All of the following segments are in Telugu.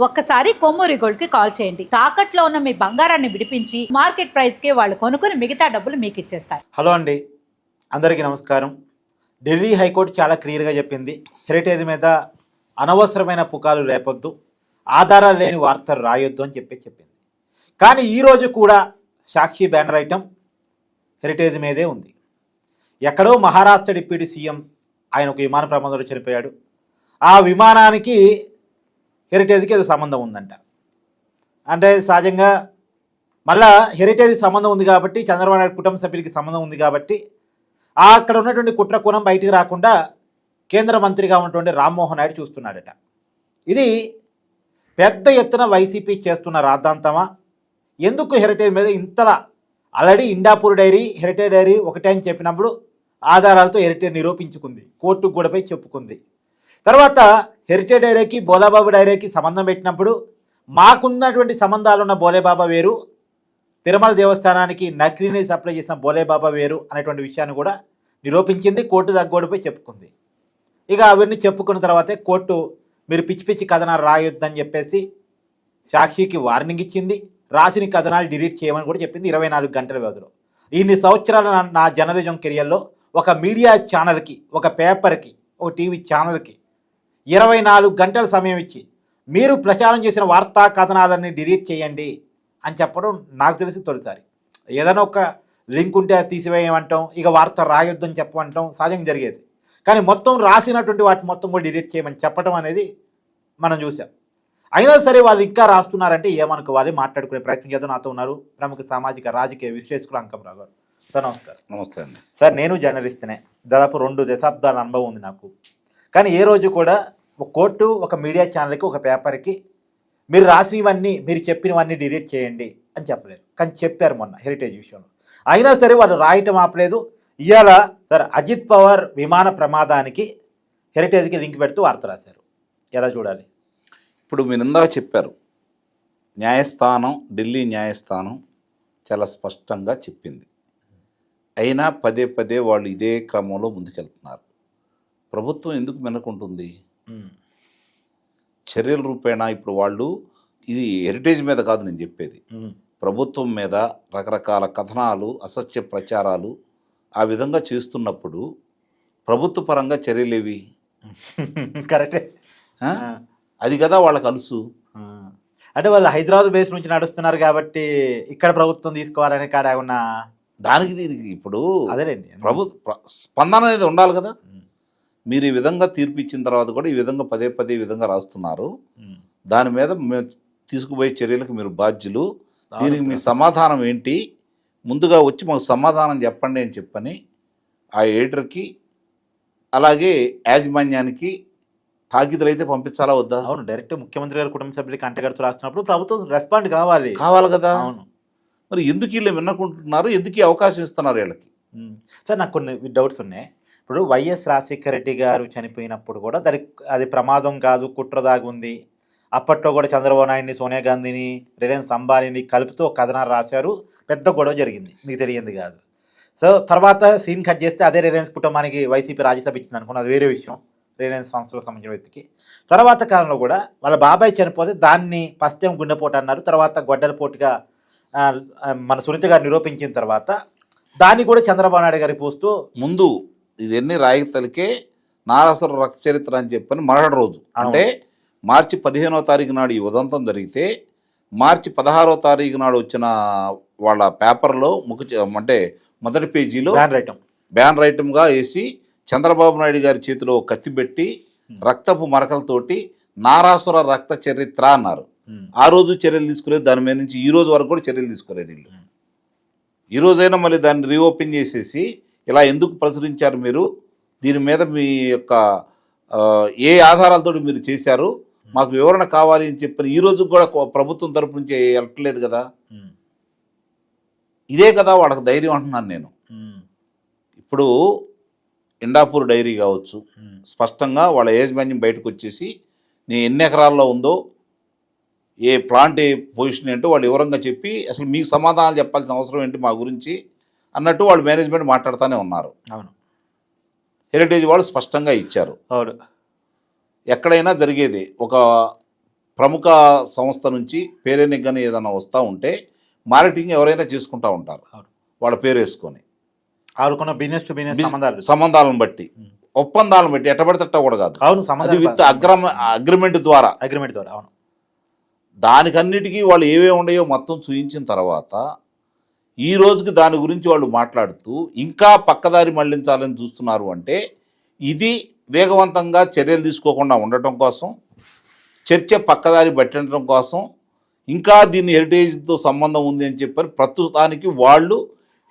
ఒక్కసారి కొమ్మూరి గోల్డ్ కి కాల్ చేయండి. తాకట్లో ఉన్న మీ బంగారాన్ని విడిపించి మార్కెట్ ప్రైస్ కి వాళ్ళు కొనుక్కుని మిగతా డబ్బులు మీకు ఇచ్చేస్తారు. హలో అండి, అందరికీ నమస్కారం. ఢిల్లీ హైకోర్టు చాలా క్లియర్గా చెప్పింది, హెరిటేజ్ మీద అనవసరమైన పుకాలు లేపొద్దు, ఆధారాలు లేని వార్తలు రాయొద్దు అని చెప్పింది. కానీ ఈరోజు కూడా సాక్షి బ్యానర్ ఐటమ్ హెరిటేజ్ మీదే ఉంది. ఎక్కడో మహారాష్ట్ర డిప్యూటీ సీఎం ఆయన ఒక విమాన ప్రమాదంలో చనిపోయాడు. ఆ విమానానికి హెరిటేజ్కి ఏదో సంబంధం ఉందంట. అంటే సహజంగా మళ్ళా హెరిటేజ్ సంబంధం ఉంది కాబట్టి, చంద్రబాబు నాయుడు కుటుంబ సభ్యులకి సంబంధం ఉంది కాబట్టి అక్కడ ఉన్నటువంటి కుట్ర కోణం బయటికి రాకుండా కేంద్ర మంత్రిగా ఉన్నటువంటి రామ్మోహన్ నాయుడు చూస్తున్నాడట. ఇది పెద్ద ఎత్తున వైసీపీ చేస్తున్న రాద్ధాంతమా? ఎందుకు హెరిటేజ్ మీద ఇంతలా? Already Indapur dairy, Heritage dairy ఒకటే అని చెప్పినప్పుడు ఆధారాలతో హెరిటేజ్ నిరూపించుకుంది, కోర్టుకు కూడా పోయి చెప్పుకుంది. తర్వాత హెరిటేజ్ డైరీకి బోలేబాబా డైరీకి సంబంధం పెట్టినప్పుడు మాకున్నటువంటి సంబంధాలున్న బోలేబాబా వేరు, తిరుమల దేవస్థానానికి నకిలీని సప్లై చేసిన బోలేబాబా వేరు అనేటువంటి విషయాన్ని కూడా నిరూపించింది, కోర్టు దగ్గోడిపై చెప్పుకుంది. ఇక అవన్నీ చెప్పుకున్న తర్వాతే కోర్టు మీరు పిచ్చి పిచ్చి కథనాలు రాయొద్దని చెప్పేసి సాక్షికి వార్నింగ్ ఇచ్చింది. రాసిన కథనాలు డిలీట్ చేయమని కూడా చెప్పింది 24 గంటల వ్యవధిలో. ఇన్ని సంవత్సరాల నా జర్నలిజం కెరియర్లో ఒక మీడియా ఛానల్కి, ఒక పేపర్కి, ఒక టీవీ ఛానల్కి 24 గంటల సమయం ఇచ్చి మీరు ప్రచారం చేసిన వార్తా కథనాలన్నీ డిలీట్ చేయండి అని చెప్పడం నాకు తెలిసి తొలిసారి. ఏదైనా ఒక లింక్ ఉంటే అది తీసివేయమంటాం, ఇక వార్త రాయొద్దని చెప్పమంటాం సహజంగా జరిగేది. కానీ మొత్తం రాసినటువంటి వాటి మొత్తం కూడా డిలీట్ చేయమని చెప్పడం అనేది మనం చూసాం. అయినా సరే వాళ్ళు ఇంకా రాస్తున్నారంటే ఏమనుకోవాలి, మాట్లాడుకునే ప్రయత్నం చేద్దాం. నాతో ఉన్నారు ప్రముఖ సామాజిక రాజకీయ విశ్లేషకులు అంకంరావు గారు. సార్ నమస్కారం. నమస్తే అండి. సార్, నేను జర్నలిస్ట్నే, దాదాపు 2 దశాబ్దాల అనుభవం ఉంది నాకు. కానీ ఏ రోజు కూడా ఒక కోర్టు ఒక మీడియా ఛానల్కి, ఒక పేపర్కి మీరు రాసినవన్నీ, మీరు చెప్పినవన్నీ డిలీట్ చేయండి అని చెప్పలేదు. కానీ చెప్పారు మొన్న హెరిటేజ్ విషయంలో. అయినా సరే వాళ్ళు రాయటం ఆపలేదు. ఇవాళ సార్ అజిత్ పవార్ విమాన ప్రమాదానికి హెరిటేజ్కి లింక్ పెడుతూ వార్త రాశారు. ఎలా చూడాలి? ఇప్పుడు మీరు ఇందాక చెప్పారు, న్యాయస్థానం, ఢిల్లీ న్యాయస్థానం చాలా స్పష్టంగా చెప్పింది. అయినా పదే పదే వాళ్ళు ఇదే క్రమంలో ముందుకెళ్తున్నారు. ప్రభుత్వం ఎందుకు వెనుకుంటుంది? చర్యల రూపేణా ఇప్పుడు వాళ్ళు, ఇది హెరిటేజ్ మీద కాదు నేను చెప్పేది, ప్రభుత్వం మీద రకరకాల కథనాలు, అసత్య ప్రచారాలు ఆ విధంగా చేస్తున్నప్పుడు ప్రభుత్వ పరంగా చర్యలేవి? కరెక్టే. అది కదా వాళ్ళకి అలుసు. అంటే వాళ్ళు హైదరాబాద్ బేస్ నుంచి నడుస్తున్నారు కాబట్టి ఇక్కడ ప్రభుత్వం తీసుకోవాలనే కాడ ఉన్న దానికి దీనికి ఇప్పుడు అదేలేండి, ప్రభుత్వ స్పందన అనేది ఉండాలి కదా. మీరు ఈ విధంగా తీర్పు ఇచ్చిన తర్వాత కూడా ఈ విధంగా పదే పదే ఈ విధంగా రాస్తున్నారు, దాని మీద మేము తీసుకుపోయే చర్యలకు మీరు బాధ్యులు, దీనికి మీ సమాధానం ఏంటి, ముందుగా వచ్చి మాకు సమాధానం చెప్పండి అని చెప్పని ఆ ఎడిటర్కి అలాగే యాజమాన్యానికి తాకిదులు అయితే పంపించాలా వద్దా? అవును, డైరెక్ట్ ముఖ్యమంత్రి గారు కుటుంబ సభ్యులకి అంటగడుతూ రాస్తున్నప్పుడు ప్రభుత్వం రెస్పాండ్ కావాలి కదా. అవును. మరి ఎందుకు వీళ్ళు విన్నకుంటున్నారు, ఎందుకు ఈ అవకాశం ఇస్తున్నారు వీళ్ళకి? సార్, నాకు కొన్ని డౌట్స్ ఉన్నాయి. ఇప్పుడు వైఎస్ రాజశేఖర రెడ్డి గారు చనిపోయినప్పుడు కూడా అది ప్రమాదం కాదు, కుట్ర దాగుంది. అప్పట్లో కూడా చంద్రబాబు నాయుడిని, సోనియా గాంధీని, రిలయన్స్ అంబానీని కలుపుతూ ఒక కథనాలు రాశారు, పెద్ద గొడవ జరిగింది, మీకు తెలియంది కాదు. సో తర్వాత సీన్ కట్ చేస్తే అదే రిలయన్స్ కుటుంబానికి వైసీపీ రాజ్యసభ ఇచ్చింది అనుకున్న, అది వేరే విషయం, రిలయన్స్ సంస్థలకు సంబంధించిన వ్యక్తికి. తర్వాత కాలంలో కూడా వాళ్ళ బాబాయ్ చనిపోతే దాన్ని ఫస్ట్ టైం గుండెపోటు అన్నారు, తర్వాత గొడ్డలపోటుగా మన సునీత గారు నిరూపించిన తర్వాత దాన్ని కూడా చంద్రబాబు నాయుడు గారికి పోస్తూ ముందు ఇవన్నీ రాయితలకే నారాసుర రక్త చరిత్ర అని చెప్పని మరొక రోజు, అంటే మార్చి 15వ తారీఖు నాడు ఈ ఉదంతం జరిగితే మార్చి 16వ తారీఖు నాడు వచ్చిన వాళ్ళ పేపర్లో అంటే మొదటి పేజీలో బ్యాన్ రైటంగా వేసి చంద్రబాబు నాయుడు గారి చేతిలో కత్తి పెట్టి రక్తపు మరకలతోటి నారాసుర రక్త చరిత్ర అన్నారు. ఆ రోజు చర్యలు తీసుకోలేదు, దాని మీద నుంచి ఈ రోజు వరకు కూడా చర్యలు తీసుకోలేదు వీళ్ళు. ఈ రోజైనా మళ్ళీ దాన్ని రీఓపెన్ చేసేసి ఇలా ఎందుకు ప్రచురించారు మీరు, దీని మీద మీ యొక్క ఏ ఆధారాలతో మీరు చేశారు, మాకు వివరణ కావాలి అని చెప్పని ఈ రోజు కూడా ప్రభుత్వం తరపు నుంచి వెళ్ళట్లేదు కదా. ఇదే కదా వాళ్ళకి ధైర్యం అంటున్నాను నేను. ఇప్పుడు ఇండాపూర్ డైరీ కావచ్చు, స్పష్టంగా వాళ్ళ యాజమాన్యం బయటకు వచ్చేసి నీ ఎన్ని ఎకరాల్లో ఉందో, ఏ ప్లాంట్ ఏ పొజిషన్ ఏంటో వాళ్ళు వివరంగా చెప్పి అసలు మీకు సమాధానాలు చెప్పాల్సిన అవసరం ఏంటి మా గురించి అన్నట్టు వాళ్ళు మేనేజ్మెంట్ మాట్లాడుతూనే ఉన్నారు. అవును, హెరిటేజ్ వాళ్ళు స్పష్టంగా ఇచ్చారు. అవును, ఎక్కడైనా జరిగేది ఒక ప్రముఖ సంస్థ నుంచి పేరెనికి కానీ ఏదైనా వస్తూ ఉంటే మార్కెటింగ్ ఎవరైనా చేసుకుంటూ ఉంటారు అవును. వాళ్ళ పేరు వేసుకొని వాళ్ళకున్న బిజినెస్ టు బిజినెస్ సంబంధాలు. సంబంధాలను బట్టి ఒప్పందాలను బట్టి ఎట్టబడితే కూడా కాదు, అవును, అది విత్ అగ్రిమెంట్ ద్వారా. అగ్రిమెంట్ ద్వారా. అవును. దానికన్నిటికీ వాళ్ళు ఏవేవి ఉన్నాయో మొత్తం చూయించిన తర్వాత ఈ రోజుకి దాని గురించి వాళ్ళు మాట్లాడుతూ ఇంకా పక్కదారి మళ్లించాలని చూస్తున్నారు. అంటే ఇది వేగవంతంగా చర్యలు తీసుకోకుండా ఉండటం కోసం, చర్చ పక్కదారి పట్టడం కోసం, ఇంకా దీన్ని హెరిటేజ్తో సంబంధం ఉంది అని చెప్పని ప్రస్తుతానికి వాళ్ళు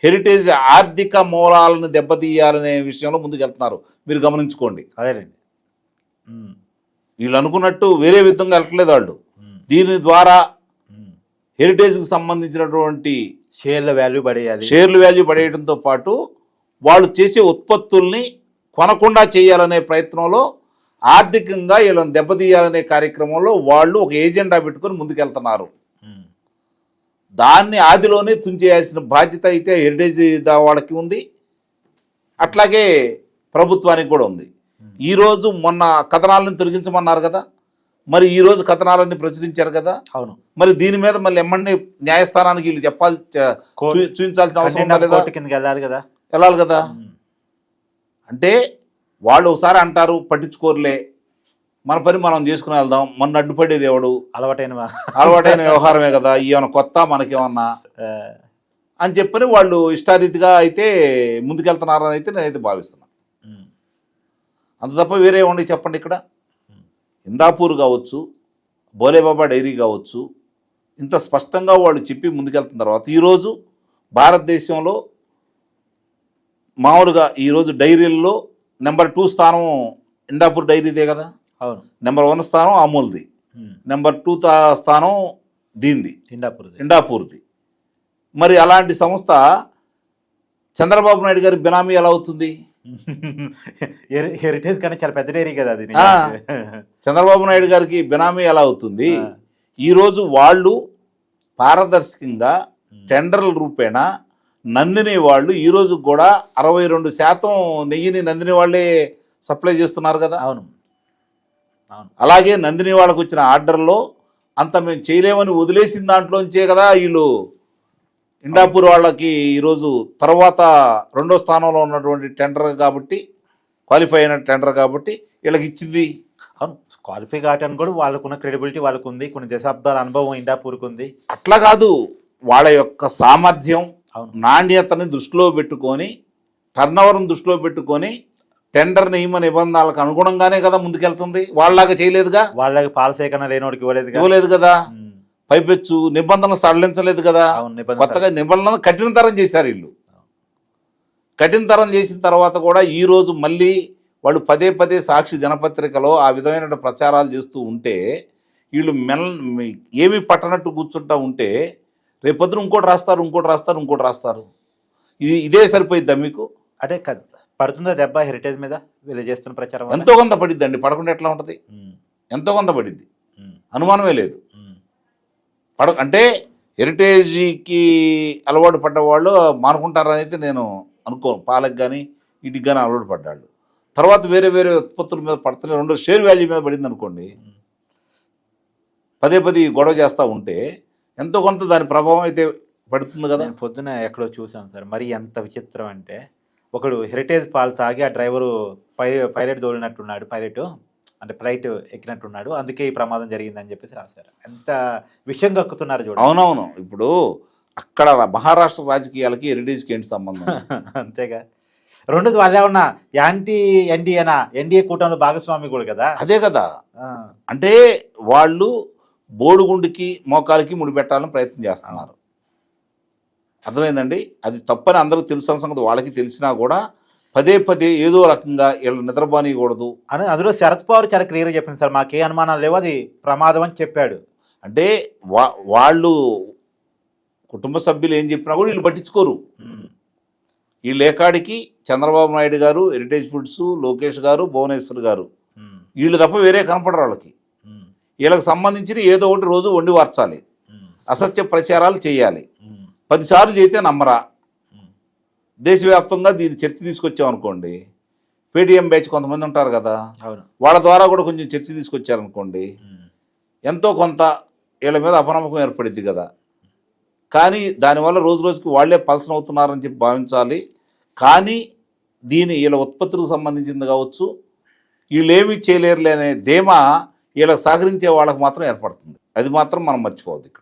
హెరిటేజ్ ఆర్థిక మూలాలను దెబ్బతీయాలనే విషయంలో ముందుకెళ్తున్నారు. మీరు గమనించుకోండి. అదేలేండి. వీళ్ళు అనుకున్నట్టు వేరే విధంగా వెళ్ళట్లేదు వాళ్ళు. దీని ద్వారా హెరిటేజ్కి సంబంధించినటువంటి షేర్ల వాల్యూ పడేయడంతో పాటు వాళ్ళు చేసే ఉత్పత్తుల్ని కొనకుండా చేయాలనే ప్రయత్నంలో, ఆర్థికంగా వీళ్ళని దెబ్బతీయాలనే కార్యక్రమంలో వాళ్ళు ఒక ఏజెండా పెట్టుకొని ముందుకెళ్తున్నారు. దాన్ని ఆదిలోనే తుంచేయాల్సిన బాధ్యత అయితే హెరిటేజ్ వాళ్ళకి ఉంది, అట్లాగే ప్రభుత్వానికి కూడా ఉంది. ఈరోజు మొన్న కథనాలను తొలగించమన్నారు కదా, మరి ఈరోజు కథనాలన్నీ ప్రచురించారు కదా. అవును. మరి దీని మీద మళ్ళీ ఎమ్మెల్యే న్యాయస్థానానికి వీళ్ళు చూపించాల్సిన అవసరం వెళ్ళాలి కదా. వెళ్ళాలి కదా. అంటే వాళ్ళు ఒకసారి అంటారు పట్టించుకోరులే, మన పని మనం చేసుకుని వెళ్దాం, మన అడ్డుపడేది ఎవడు, అలవాటైన వ్యవహారమే కదా, ఈయన కొత్త మనకేమన్నా అని చెప్పని వాళ్ళు ఇష్టారీతిగా అయితే ముందుకెళ్తున్నారని అయితే నేనైతే భావిస్తున్నాను. అంత తప్ప వేరే ఏమండి చెప్పండి. ఇక్కడ ఇందాపూర్ కావచ్చు, బోలేబాబా డైరీ కావచ్చు, ఇంత స్పష్టంగా వాళ్ళు చెప్పి ముందుకెళ్తున్న తర్వాత ఈరోజు భారతదేశంలో మామూలుగా ఈరోజు డైరీల్లో నెంబర్ 2 స్థానం ఇండాపూర్ డైరీదే కదా. నెంబర్ 1 స్థానం అమూల్ది, నెంబర్ 2 స్థానం దీంది, ఇండాపూర్ది. మరి అలాంటి సంస్థ చంద్రబాబు నాయుడు గారి బినామీ ఎలా అవుతుంది? హెరిటేజ్ కానీ చాలా పెద్ద డైరీ కదా అది. చంద్రబాబు నాయుడు గారికి బినామీ ఎలా అవుతుంది? ఈరోజు వాళ్ళు పారదర్శకంగా టెండర్ల రూపేణా నందిని వాళ్ళు ఈరోజు కూడా 62% నెయ్యిని నందిని వాళ్ళే సప్లై చేస్తున్నారు కదా. అవును. అలాగే నందిని వాళ్ళకు వచ్చిన ఆర్డర్లో అంత మేము చేయలేమని వదిలేసిన దాంట్లోంచే కదా వీళ్ళు ఇండాపూర్ వాళ్ళకి ఈరోజు తర్వాత 2వ స్థానంలో ఉన్నటువంటి టెండర్ కాబట్టి, క్వాలిఫై అయిన టెండర్ కాబట్టి వీళ్ళకి ఇచ్చింది. అవును, క్వాలిఫై కావటానికి కూడా వాళ్ళకున్న క్రెడిబిలిటీ వాళ్ళకు ఉంది, కొన్ని దశాబ్దాల అనుభవం ఇండాపూర్కి ఉంది. అట్లా కాదు, వాళ్ళ యొక్క సామర్థ్యం, నాణ్యతని దృష్టిలో పెట్టుకొని, టర్నోవర్ని దృష్టిలో పెట్టుకొని టెండర్ నియమ నిబంధనలకు అనుగుణంగానే కదా ముందుకెళ్తుంది. వాళ్ళలాగా చేయలేదుగా, వాళ్ళకి పాల సేకరణ లేనోడికి ఇవ్వలేదు కదా, పైపెచ్చు నిబంధనలు సడలించలేదు కదా. కొత్తగా నిబంధనలు కఠినతరం చేశారు వీళ్ళు. కఠినతరం చేసిన తర్వాత కూడా ఈరోజు మళ్ళీ వాళ్ళు పదే పదే సాక్షి దినపత్రికలో ఆ విధమైన ప్రచారాలు చేస్తూ ఉంటే వీళ్ళు ఏమీ పట్టనట్టు కూర్చుంటా ఉంటే రేపొద్దున ఇంకోటి రాస్తారు. ఇదే సరిపోయిద్దా మీకు? అంటే పడుతుందా దెబ్బ హెరిటేజ్ మీద వీళ్ళు చేస్తున్న ప్రచారం? ఎంతో కొంత పడిద్దండి, పడకుండా ఎట్లా ఉంటుంది? ఎంతో కొంత పడిద్ది, అనుమానమే లేదు. అంటే హెరిటేజ్కి అలవాటు పడ్డవాళ్ళు మానుకుంటారని అయితే నేను అనుకోను. పాలకు కానీ వీటికి కానీ అలవాటు పడ్డాళ్ళు తర్వాత వేరే వేరే ఉత్పత్తుల మీద పడుతున్న 2 షేర్ వాల్యూ మీద పడింది అనుకోండి, పదే గొడవ చేస్తూ ఉంటే ఎంతో కొంత దాని ప్రభావం అయితే పడుతుంది కదా. పొద్దున ఎక్కడో చూసాను సార్, మరి ఎంత విచిత్రం అంటే ఒకడు హెరిటేజ్ పాలు తాగి ఆ డ్రైవరు పైలట్ దోలినట్టున్నాడు, ఫ్లైట్ ఎక్కినట్టున్నాడు, అందుకే ఈ ప్రమాదం జరిగిందని చెప్పేసి రాశారు. ఎంత విషయం కక్కుతున్నారు చూడండి. అవునవును. ఇప్పుడు అక్కడ మహారాష్ట్ర రాజకీయాలకి హెరిటేజ్కి ఏంటి సంబంధం? అంతేగా. 2 వాళ్ళే ఉన్నా యాంటీ ఎన్డీఏ కూటమిలో భాగస్వామి కూడా కదా. అదే కదా. అంటే వాళ్ళు బోడుగుండికి మోకాలికి ముడిపెట్టాలని ప్రయత్నం చేస్తున్నారు. అర్థమైందండి. అది తప్పని అందరూ తెలుసు సంగతి వాళ్ళకి తెలిసినా కూడా పదే ఏదో రకంగా వీళ్ళు నిద్రపోనీయకూడదు అని అందులో శరత్ పవార్ చాలా క్లియర్గా చెప్పింది సార్, మాకే అనుమానాలు లేవు, అది ప్రమాదం అని చెప్పాడు. అంటే వాళ్ళు కుటుంబ సభ్యులు ఏం చెప్పినా కూడా వీళ్ళు పట్టించుకోరు. ఈ లేకాడికి చంద్రబాబు నాయుడు గారు, హెరిటేజ్ ఫుడ్స్, లోకేష్ గారు, భువనేశ్వర్ గారు, వీళ్ళు తప్ప వేరే కనపడరు వాళ్ళకి. వీళ్ళకి సంబంధించిన ఏదో ఒకటి రోజు వండి వార్చాలి, అసత్య ప్రచారాలు చేయాలి. 10 సార్లు చేస్తే నమ్మరా. దేశవ్యాప్తంగా దీని చర్చ తీసుకొచ్చామనుకోండి, పేటీఎం బ్యాచ్ కొంతమంది ఉంటారు కదా, వాళ్ళ ద్వారా కూడా కొంచెం చర్చ తీసుకొచ్చారనుకోండి, ఎంతో కొంత వీళ్ళ మీద అపనమ్మకం ఏర్పడింది కదా. కానీ దానివల్ల రోజు రోజుకి వాళ్ళే పల్సన్ అవుతున్నారని చెప్పి భావించాలి. కానీ వీళ్ళ ఉత్పత్తులకు సంబంధించింది కావచ్చు, వీళ్ళు ఏమీ చేయలేరులే అనే ధీమా వీళ్ళకి సహకరించే వాళ్ళకి మాత్రం ఏర్పడుతుంది. అది మాత్రం మనం మర్చిపోవద్దు ఇక్కడ.